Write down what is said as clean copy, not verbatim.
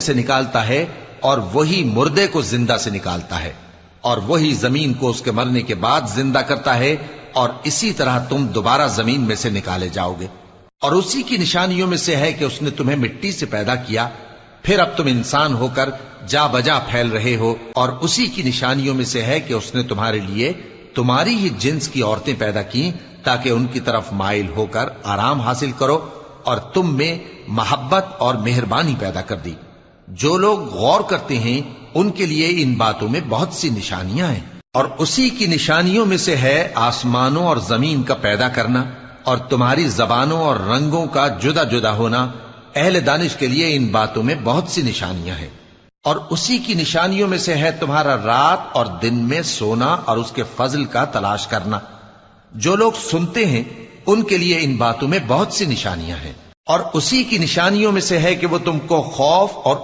سے نکالتا ہے اور وہی مردے کو زندہ سے نکالتا ہے، اور وہی زمین کو اس کے مرنے کے بعد زندہ کرتا ہے، اور اسی طرح تم دوبارہ زمین میں سے نکالے جاؤ گے۔ اور اسی کی نشانیوں میں سے ہے کہ اس نے تمہیں مٹی سے پیدا کیا، پھر اب تم انسان ہو کر جا بجا پھیل رہے ہو، اور اسی کی نشانیوں میں سے ہے کہ اس نے تمہارے لیے تمہاری ہی جنس کی عورتیں پیدا کی تاکہ ان کی طرف مائل ہو کر آرام حاصل کرو، اور تم میں محبت اور مہربانی پیدا کر دی۔ جو لوگ غور کرتے ہیں ان کے لیے ان باتوں میں بہت سی نشانیاں ہیں۔ اور اسی کی نشانیوں میں سے ہے آسمانوں اور زمین کا پیدا کرنا، اور تمہاری زبانوں اور رنگوں کا جدا جدا ہونا۔ اہل دانش کے لیے ان باتوں میں بہت سی نشانیاں ہیں۔ اور اسی کی نشانیوں میں سے ہے تمہارا رات اور دن میں سونا اور اس کے فضل کا تلاش کرنا۔ جو لوگ سنتے ہیں ان کے لیے ان باتوں میں بہت سی نشانیاں ہیں۔ اور اسی کی نشانیوں میں سے ہے کہ وہ تم کو خوف اور